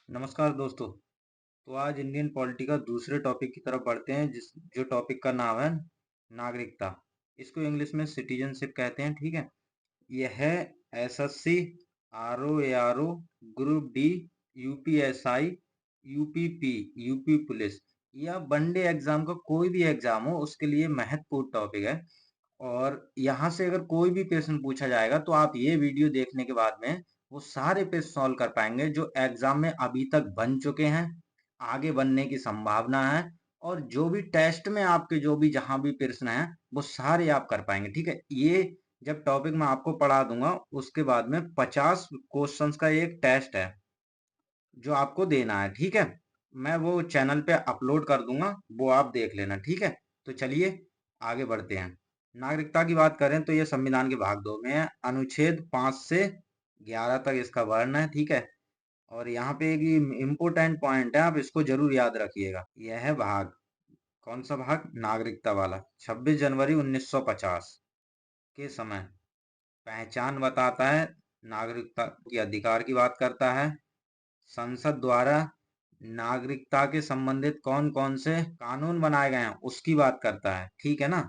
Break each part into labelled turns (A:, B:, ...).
A: नमस्कार दोस्तों। तो आज इंडियन पॉलिटी का दूसरे टॉपिक की तरफ बढ़ते हैं जिस जो टॉपिक का नाम है नागरिकता। इसको इंग्लिश में सिटीजनशिप कहते हैं। ठीक है। यह है SSC, RO, group D, UPSI, UPP, UP police या वनडे एग्जाम का कोई भी एग्जाम हो उसके लिए महत्वपूर्ण टॉपिक है। और यहाँ से अगर कोई भी प्रश्न पूछा जाएगा तो आप ये वीडियो देखने के बाद में वो सारे प्रश्न सॉल्व कर पाएंगे जो एग्जाम में अभी तक बन चुके हैं, आगे बनने की संभावना है। और जो भी टेस्ट में आपके जो भी जहां भी प्रश्न हैं वो सारे आप कर पाएंगे। ठीक है। ये जब टॉपिक मैं आपको पढ़ा दूंगा उसके बाद में 50 क्वेश्चंस का एक टेस्ट है जो आपको देना है। ठीक है। मैं वो चैनल पे अपलोड कर दूंगा, वो आप देख लेना। ठीक है। तो चलिए आगे बढ़ते हैं। नागरिकता की बात करें तो ये संविधान के भाग 2 में है। अनुच्छेद 5 से 11 तक इसका वर्ण है। ठीक है। और यहाँ पे एक इम्पोर्टेंट पॉइंट है, आप इसको जरूर याद रखिएगा। यह है भाग, कौन सा भाग? नागरिकता वाला। 26 जनवरी 1950 के समय पहचान बताता है, नागरिकता के अधिकार की बात करता है, संसद द्वारा नागरिकता के संबंधित कौन कौन से कानून बनाए गए हैं उसकी बात करता है। ठीक है ना।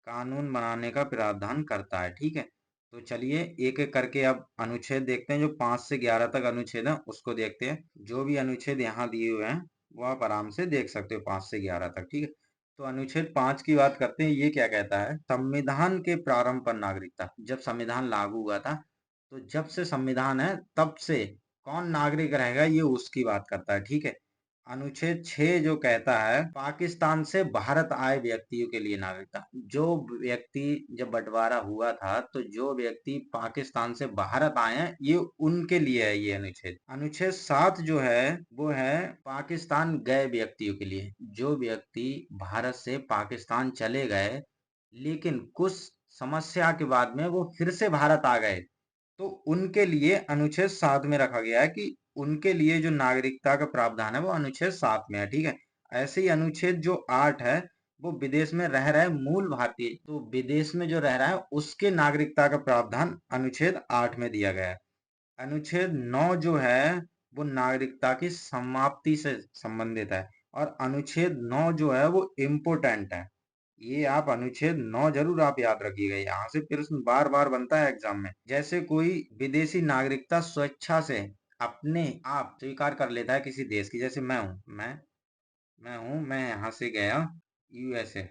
A: कानून बनाने का प्रावधान करता है। ठीक है। तो चलिए एक एक करके अब अनुच्छेद देखते हैं। जो 5 से 11 तक अनुच्छेद है उसको देखते हैं। जो भी अनुच्छेद यहाँ दिए हुए हैं वो आप आराम से देख सकते हो 5 से 11 तक। ठीक है। तो अनुच्छेद 5 की बात करते हैं। ये क्या कहता है? संविधान के प्रारंभ पर नागरिकता। जब संविधान लागू हुआ था तो जब से संविधान है तब से कौन नागरिक रहेगा ये उसकी बात करता है। ठीक है। अनुच्छेद 6 जो कहता है पाकिस्तान से भारत आए व्यक्तियों के लिए नागरिकता। जो व्यक्ति, जब बंटवारा हुआ था तो जो व्यक्ति पाकिस्तान से भारत आए हैं ये उनके लिए है ये अनुच्छेद। अनुच्छेद 7 जो है वो है पाकिस्तान गए व्यक्तियों के लिए। जो व्यक्ति भारत से पाकिस्तान चले गए लेकिन कुछ समस्या के बाद में वो फिर से भारत आ गए तो उनके लिए अनुच्छेद 7 में रखा गया है कि उनके लिए जो नागरिकता का प्रावधान है वो अनुच्छेद 7 में है। ठीक है। ऐसे ही अनुच्छेद जो 8 है वो विदेश में रह रहे मूल भारतीय, तो विदेश में जो रह रहा है उसके नागरिकता का प्रावधान अनुच्छेद 8 में दिया गया है। अनुच्छेद 9 जो है वो नागरिकता की समाप्ति से संबंधित है। और अनुच्छेद 9 जो है वो इम्पोर्टेंट है। ये आप अनुच्छेद 9 जरूर आप याद रखिएगा। यहाँ से प्रश्न बार बार बनता है एग्जाम में। जैसे कोई विदेशी नागरिकता स्वेच्छा से अपने आप स्वीकार कर लेता है किसी देश की, जैसे मैं यहाँ से गया यूएसए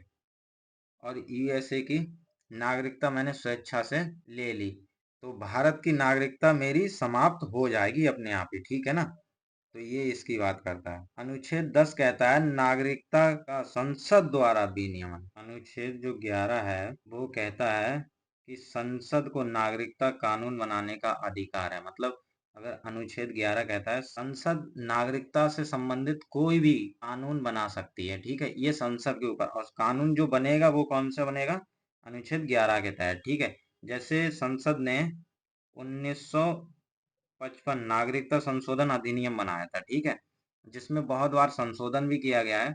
A: और यूएसए की नागरिकता मैंने स्वेच्छा से ले ली तो भारत की नागरिकता मेरी समाप्त हो जाएगी अपने आप ही। ठीक है ना। तो ये इसकी बात करता है। अनुच्छेद 10 कहता है नागरिकता का संसद द्वारा विनियमन। अनुच्छेद जो 11 है वो कहता है कि संसद को नागरिकता कानून बनाने का अधिकार है। मतलब अगर अनुच्छेद 11 कहता है संसद नागरिकता से संबंधित कोई भी कानून बना सकती है। ठीक है। ये संसद के ऊपर, और कानून जो बनेगा वो कौन सा बनेगा? अनुच्छेद 11 के तहत। ठीक है। जैसे संसद ने 1955 नागरिकता संशोधन अधिनियम बनाया था। ठीक है। जिसमें बहुत बार संशोधन भी किया गया है।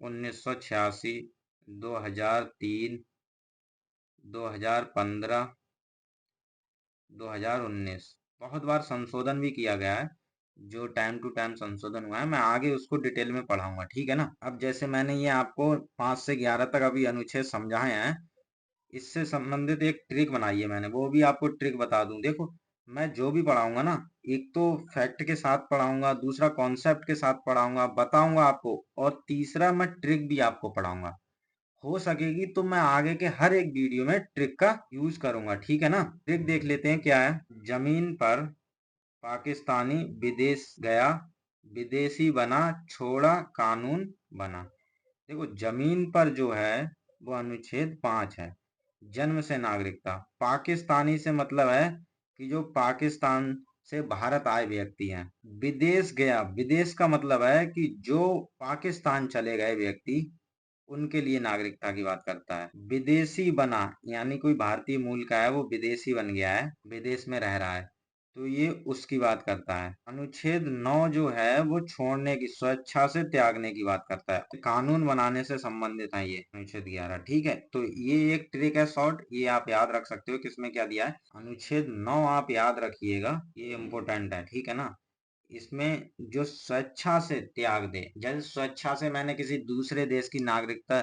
A: 1986, 2003, 2015, 2019 बहुत बार संशोधन भी किया गया है। जो टाइम टू टाइम संशोधन हुआ है मैं आगे उसको डिटेल में पढ़ाऊंगा। ठीक है ना। अब जैसे मैंने ये आपको 5 से 11 तक अभी अनुच्छेद समझाए हैं, इससे संबंधित एक ट्रिक बनाई है मैंने, वो भी आपको ट्रिक बता दूं। देखो मैं जो भी पढ़ाऊंगा ना, एक तो फैक्ट के साथ पढ़ाऊंगा, दूसरा कॉन्सेप्ट के साथ पढ़ाऊंगा बताऊंगा आपको, और तीसरा मैं ट्रिक भी आपको पढ़ाऊंगा। हो सकेगी तो मैं आगे के हर एक वीडियो में ट्रिक का यूज करूंगा। ठीक है ना। ट्रिक देख लेते हैं क्या है। जमीन पर पाकिस्तानी विदेश गया, विदेशी बना, छोड़ा कानून बना। देखो जमीन पर जो है वो अनुच्छेद 5 है। जन्म से नागरिकता, पाकिस्तानी से मतलब है कि जो पाकिस्तान से भारत आए व्यक्ति हैं। विदेश गया, विदेश का मतलब है कि जो पाकिस्तान चले गए व्यक्ति उनके लिए नागरिकता की बात करता है। विदेशी बना यानी कोई भारतीय मूल का है वो विदेशी बन गया है, विदेश में रह रहा है, तो ये उसकी बात करता है। अनुच्छेद 9 जो है वो छोड़ने की, स्वेच्छा से त्यागने की बात करता है। कानून बनाने से संबंधित है ये अनुच्छेद 11। ठीक है। तो ये एक ट्रिक है शॉर्ट, ये आप याद रख सकते हो किसमें क्या दिया है। अनुच्छेद 9 आप याद रखिएगा, ये इम्पोर्टेंट है। ठीक है ना। इसमें जो स्वेच्छा से त्याग दे, जैसे स्वेच्छा से मैंने किसी दूसरे देश की नागरिकता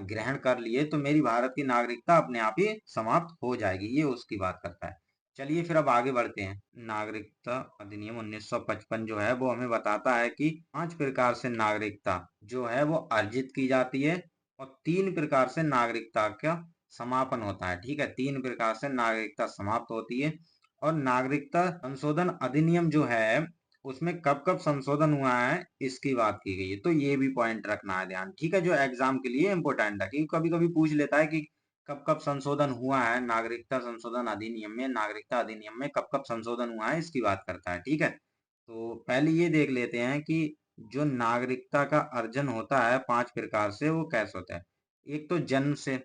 A: ग्रहण कर लिए तो मेरी भारत की नागरिकता अपने आप ही समाप्त हो जाएगी, ये उसकी बात करता है। चलिए फिर अब आगे बढ़ते हैं। नागरिकता अधिनियम 1955 जो है वो हमें बताता है कि 5 प्रकार से नागरिकता जो है वो अर्जित की जाती है और 3 प्रकार से नागरिकता का समापन होता है। ठीक है, 3 प्रकार से नागरिकता समाप्त होती है। और नागरिकता संशोधन अधिनियम जो है उसमें कब कब संशोधन हुआ है इसकी बात की गई है, तो ये भी पॉइंट रखना है ध्यान। ठीक है, जो एग्जाम के लिए इंपॉर्टेंट है, क्योंकि कभी कभी पूछ लेता है कि कब कब संशोधन हुआ है, नागरिकता संशोधन अधिनियम में, नागरिकता अधिनियम में कब कब संशोधन हुआ है इसकी बात करता है। ठीक है, तो पहले ये देख लेते हैं कि जो नागरिकता का अर्जन होता है 5 प्रकार से वो कैसे होता है। एक तो जन्म से,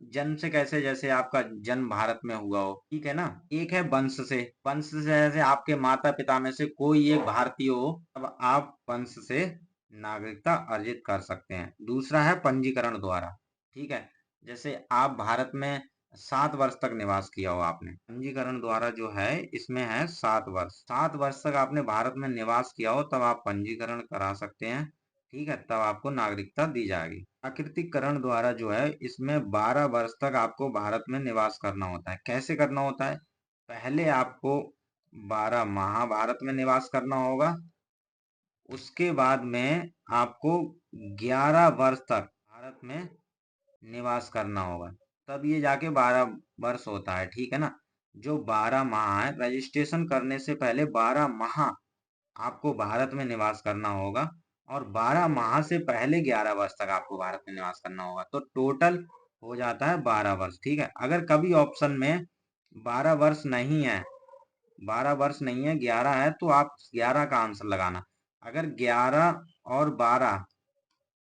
A: जन्म से कैसे, जैसे आपका जन्म भारत में हुआ हो, ठीक है ना। एक है वंश से, वंश से जैसे आपके माता पिता में से कोई एक भारतीय हो, अब आप वंश से नागरिकता अर्जित कर सकते हैं। दूसरा है पंजीकरण द्वारा, ठीक है, जैसे आप भारत में 7 वर्ष तक निवास किया हो आपने, पंजीकरण द्वारा जो है इसमें है 7 वर्ष, 7 वर्ष तक आपने भारत में निवास किया हो तब आप पंजीकरण करा सकते हैं। ठीक है, तब आपको नागरिकता दी जाएगी। प्राकृतिकरण द्वारा जो है इसमें 12 वर्ष तक आपको भारत में निवास करना होता है। कैसे करना होता है, पहले आपको 12 माह भारत में निवास करना होगा, उसके बाद में आपको 11 वर्ष तक भारत में निवास करना होगा, तब ये जाके 12 वर्ष होता है। ठीक है ना, जो 12 माह है, रजिस्ट्रेशन करने से पहले 12 माह आपको भारत में निवास करना होगा और 12 माह से पहले 11 वर्ष तक आपको भारत में निवास करना होगा, तो टोटल हो जाता है 12 वर्ष। ठीक है, अगर कभी ऑप्शन में 12 वर्ष नहीं है, 12 वर्ष नहीं है, 11 है, तो आप 11 का आंसर लगाना। अगर 11 और 12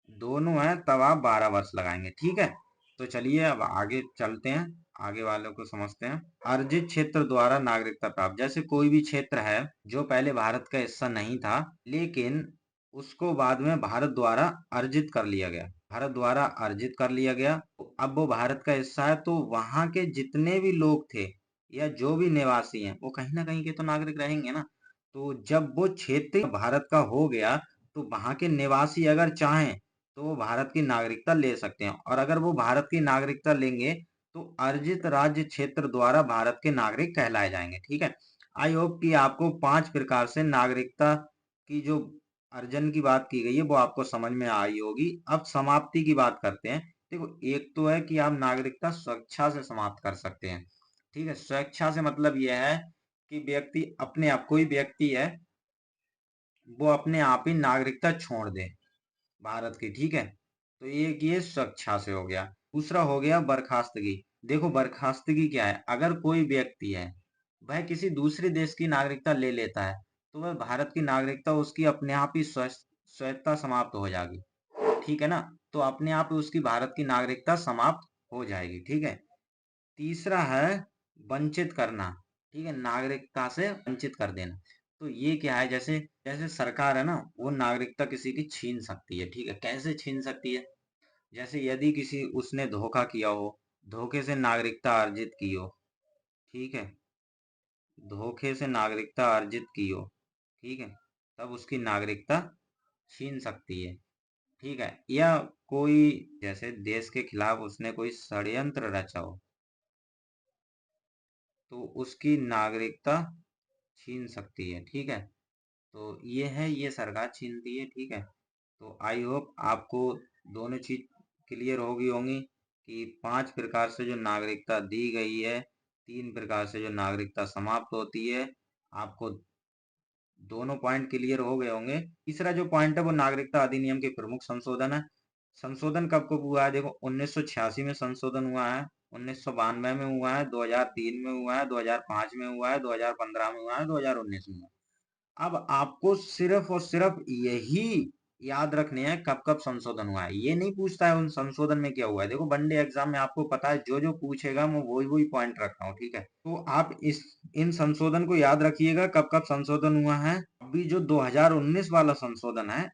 A: दोनों है तब आप 12 वर्ष लगाएंगे। ठीक है, तो चलिए अब आगे चलते हैं, आगे वालों को समझते हैं। अर्जित क्षेत्र द्वारा नागरिकता प्राप्त, जैसे कोई भी क्षेत्र है जो पहले भारत का हिस्सा नहीं था लेकिन उसको बाद में भारत द्वारा अर्जित कर लिया गया, भारत द्वारा अर्जित कर लिया गया, तो अब वो भारत का हिस्सा है, तो वहां के जितने भी लोग थे या जो भी निवासी हैं वो कहीं ना कहीं के तो नागरिक रहेंगे ना। तो जब वो क्षेत्र भारत का हो गया तो वहां के निवासी अगर चाहें तो वो भारत की नागरिकता ले सकते हैं, और अगर वो भारत की नागरिकता लेंगे तो अर्जित राज्य क्षेत्र द्वारा भारत के नागरिक कहलाए जाएंगे। ठीक है, आई होप कि आपको 5 प्रकार से नागरिकता की जो अर्जन की बात की गई है वो आपको समझ में आई होगी। अब समाप्ति की बात करते हैं। देखो, एक तो है कि आप नागरिकता स्वेच्छा से समाप्त कर सकते हैं। ठीक है, स्वेच्छा से मतलब यह है कि व्यक्ति अपने आप, कोई व्यक्ति है वो अपने आप ही नागरिकता छोड़ दे भारत की। ठीक है, तो एक ये स्वेच्छा से हो गया। दूसरा हो गया बर्खास्तगी। देखो, बर्खास्तगी क्या है, अगर कोई व्यक्ति है वह किसी दूसरे देश की नागरिकता ले लेता है तो वह भारत की नागरिकता उसकी अपने आप ही स्वैच्छा समाप्त हो जाएगी। ठीक है ना, तो अपने आप ही उसकी भारत की नागरिकता समाप्त हो जाएगी। ठीक है, तीसरा है वंचित करना। ठीक है, नागरिकता से वंचित कर देना। तो ये क्या है, जैसे जैसे सरकार है ना वो नागरिकता किसी की छीन सकती है। ठीक है, कैसे छीन सकती है, जैसे यदि किसी उसने धोखा किया हो, धोखे से नागरिकता अर्जित की हो, ठीक है, धोखे से नागरिकता अर्जित की हो, ठीक है, तब उसकी नागरिकता छीन सकती है। ठीक है, या कोई जैसे देश के खिलाफ उसने कोई षड्यंत्र रचा हो तो उसकी नागरिकता छीन सकती है। ठीक है, तो ये है, ये सरकार छीनती है। ठीक है, तो आई होप आपको दोनों चीज क्लियर होगी होंगी कि 5 प्रकार से जो नागरिकता दी गई है, 3 प्रकार से जो नागरिकता समाप्त होती है, आपको दोनों पॉइंट क्लियर हो गए होंगे। तीसरा जो पॉइंट है वो नागरिकता अधिनियम के प्रमुख संशोधन है। संशोधन कब कब हुआ है, देखो 1986 में संशोधन हुआ है, 1992 में हुआ है, 2003 में हुआ है, 2005 में हुआ है, 2015 में हुआ है, 2019 में हुआ है। अब आपको सिर्फ और सिर्फ यही याद रखने हैं कब कब संशोधन हुआ है, ये नहीं पूछता है उन संशोधन में क्या हुआ है। देखो, वनडे एग्जाम में आपको पता है जो जो पूछेगा मैं वही वही पॉइंट रखता हूँ। ठीक है, तो आप इस इन संशोधन को याद रखिएगा कब कब संशोधन हुआ है। अभी जो 2019 वाला संशोधन है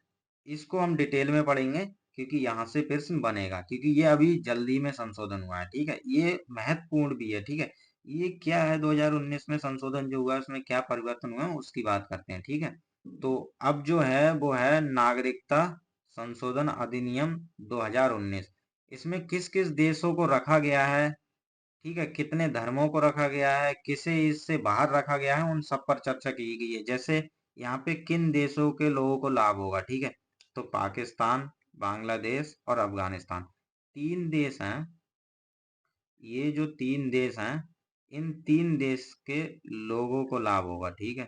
A: इसको हम डिटेल में पढ़ेंगे, क्योंकि यहाँ से प्रश्न बनेगा, क्योंकि ये अभी जल्दी में संशोधन हुआ है। ठीक है, ये महत्वपूर्ण भी है। ठीक है, ये क्या है, 2019 में संशोधन जो हुआ है उसमें क्या परिवर्तन हुआ है उसकी बात करते हैं। ठीक है, तो अब जो है वो है नागरिकता संशोधन अधिनियम 2019। इसमें किस किस देशों को रखा गया है, ठीक है, कितने धर्मों को रखा गया है, किसे इससे बाहर रखा गया है, उन सब पर चर्चा की गई है। जैसे यहाँ पे किन देशों के लोगों को लाभ होगा, ठीक है, तो पाकिस्तान, बांग्लादेश और अफगानिस्तान, तीन देश हैं। ये जो तीन देश हैं, इन तीन देश के लोगों को लाभ होगा, ठीक है।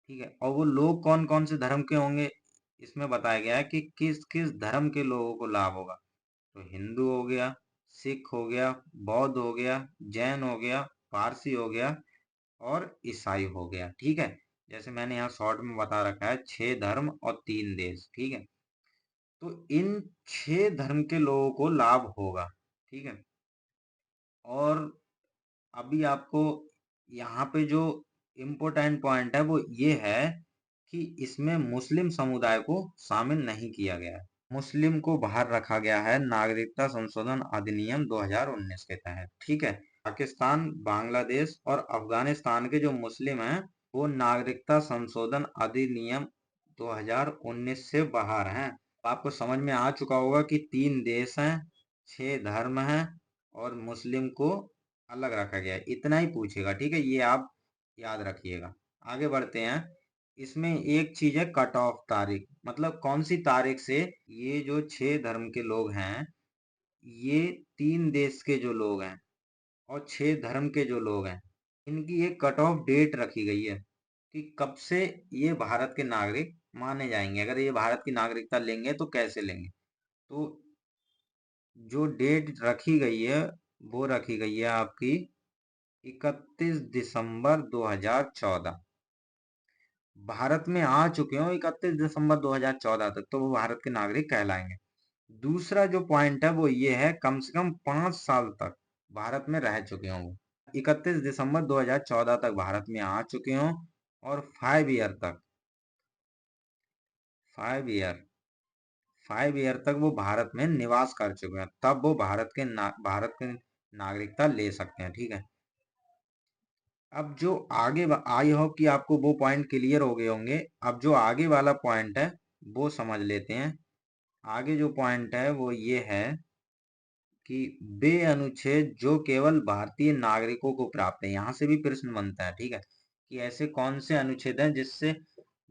A: ठीक है, और वो लोग कौन कौन से धर्म के होंगे, इसमें बताया गया है कि किस किस धर्म के लोगों को लाभ होगा। तो हिंदू हो गया, सिख हो गया, बौद्ध हो गया, जैन हो गया, पारसी हो गया और ईसाई हो गया, ठीक है। जैसे मैंने यहाँ शॉर्ट में बता रखा है, 6 धर्म और 3 देश, ठीक है। तो इन 6 धर्म के लोगों को लाभ होगा, ठीक है। और अभी आपको यहाँ पे जो इम्पोर्टेंट पॉइंट है वो ये है कि इसमें मुस्लिम समुदाय को शामिल नहीं किया गया है। मुस्लिम को बाहर रखा गया है नागरिकता संशोधन अधिनियम 2019 के तहत, ठीक है। पाकिस्तान, बांग्लादेश और अफगानिस्तान के जो मुस्लिम हैं वो नागरिकता संशोधन अधिनियम 2019 से बाहर हैं। आपको समझ में आ चुका होगा कि 3 देश हैं, 6 धर्म हैं और मुस्लिम को अलग रखा गया है। इतना ही पूछेगा, ठीक है, ये आप याद रखिएगा। आगे बढ़ते हैं। इसमें एक चीज है कट ऑफ तारीख, मतलब कौन सी तारीख से ये जो 6 धर्म के लोग हैं, ये 3 देश के जो लोग हैं और 6 धर्म के जो लोग हैं, इनकी एक कट ऑफ डेट रखी गई है कि कब से ये भारत के नागरिक माने जाएंगे। अगर ये भारत की नागरिकता लेंगे तो कैसे लेंगे। तो जो डेट रखी गई है वो रखी गई है आपकी 31 दिसंबर 2014। भारत में आ चुके हो 31 दिसंबर 2014 तक तो वो भारत के नागरिक कहलाएंगे। दूसरा जो पॉइंट है वो ये है कम से कम 5 साल तक भारत में रह चुके हों वो। 31 दिसंबर 2014 तक भारत में आ चुके हों और 5 ईयर तक, 5 ईयर, 5 ईयर तक वो भारत में निवास कर चुके हैं, तब वो भारत के नागरिकता ले सकते हैं, ठीक है। अब जो आगे आई होप कि आपको वो पॉइंट क्लियर हो गए होंगे। अब जो आगे वाला पॉइंट है वो समझ लेते हैं। आगे जो पॉइंट है वो ये है कि वे अनुच्छेद जो केवल भारतीय नागरिकों को प्राप्त है। यहाँ से भी प्रश्न बनता है, ठीक है, कि ऐसे कौन से अनुच्छेद हैं जिससे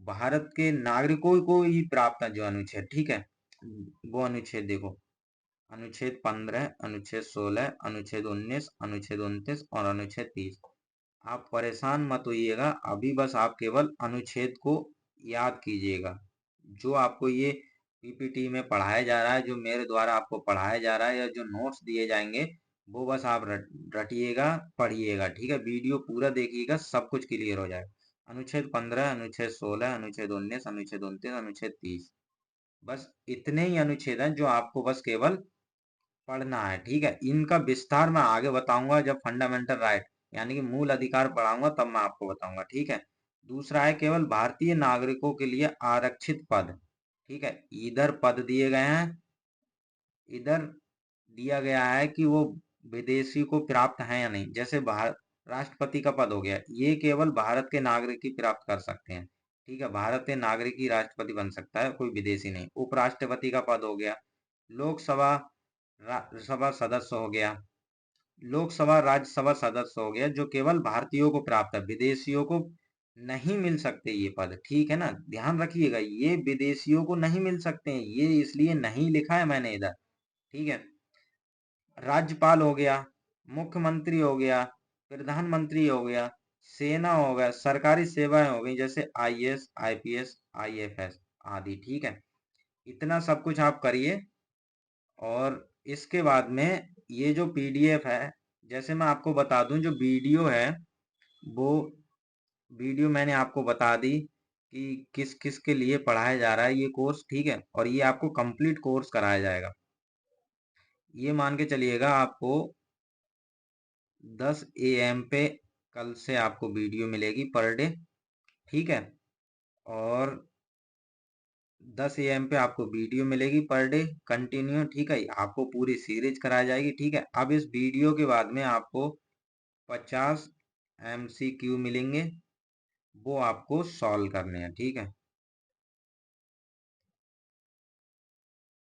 A: भारत के नागरिकों को ही प्राप्त है जो अनुच्छेद, ठीक है। वो अनुच्छेद देखो, अनुच्छेद 15, अनुच्छेद 16, अनुच्छेद 19, अनुच्छेद 29 और अनुच्छेद 30। आप परेशान मत होइएगा, अभी बस आप केवल अनुच्छेद को याद कीजिएगा। जो आपको ये पीपीटी में पढ़ाया जा रहा है, जो मेरे द्वारा आपको पढ़ाया जा रहा है या जो नोट्स दिए जाएंगे, वो बस आप रटिएगा, पढ़िएगा, ठीक है। वीडियो पूरा देखिएगा, सब कुछ क्लियर हो जाएगा। अनुच्छेद 15, अनुच्छेद 16, अनुच्छेद 19, अनुच्छेद 29, अनुच्छेद 30, बस इतने ही अनुच्छेद हैं जो आपको बस केवल पढ़ना है, ठीक है। इनका विस्तार मैं आगे बताऊंगा जब फंडामेंटल राइट यानी कि मूल अधिकार पढ़ाऊंगा, तब मैं आपको बताऊंगा, ठीक है। दूसरा है केवल भारतीय नागरिकों के लिए आरक्षित पद, ठीक है। इधर पद दिए गए हैं, इधर दिया गया है कि वो विदेशी को प्राप्त है या नहीं। जैसे भारत राष्ट्रपति का पद हो गया, ये केवल भारत के नागरिक ही प्राप्त कर सकते हैं, ठीक है। भारत के नागरिक ही राष्ट्रपति बन सकता है, कोई विदेशी नहीं। उपराष्ट्रपति का पद हो गया, लोकसभा राज्यसभा सदस्य हो गया, लोकसभा राज्यसभा सदस्य हो गया, जो केवल भारतीयों को प्राप्त है, विदेशियों को नहीं मिल सकते ये पद, ठीक है ना। ध्यान रखिएगा, ये विदेशियों को नहीं मिल सकते हैं, ये इसलिए नहीं लिखा है मैंने इधर, ठीक है। राज्यपाल हो गया, मुख्यमंत्री हो गया, प्रधानमंत्री हो गया, सेना हो गया, सरकारी सेवाएं हो गई जैसे आईएएस, आईपीएस, आईएफएस आदि, ठीक है। इतना सब कुछ आप करिए। और इसके बाद में ये जो पीडीएफ है, जैसे मैं आपको बता दूं, जो वीडियो है वो वीडियो मैंने आपको बता दी कि किस किस के लिए पढ़ाया जा रहा है ये कोर्स, ठीक है। और ये आपको कंप्लीट कोर्स कराया जाएगा। ये मान के चलिएगा आपको 10 AM पे कल से आपको वीडियो मिलेगी पर डे, ठीक है। और 10 AM पे आपको वीडियो मिलेगी पर डे कंटिन्यू, ठीक है। आपको पूरी सीरीज कराई जाएगी, ठीक है। अब इस वीडियो के बाद में आपको 50 MCQ मिलेंगे, वो आपको सॉल्व करने हैं, ठीक है।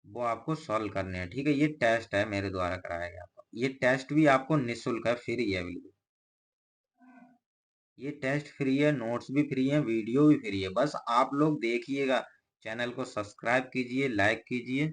A: वो आपको सॉल्व करने हैं, ठीक है। ये टेस्ट है, मेरे द्वारा कराया गया आपका। ये टेस्ट भी आपको निःशुल्क है, फ्री है बिल्कुल। ये टेस्ट फ्री है, नोट्स भी फ्री है, वीडियो भी फ्री है। बस आप लोग देखिएगा, चैनल को सब्सक्राइब कीजिए, लाइक कीजिए।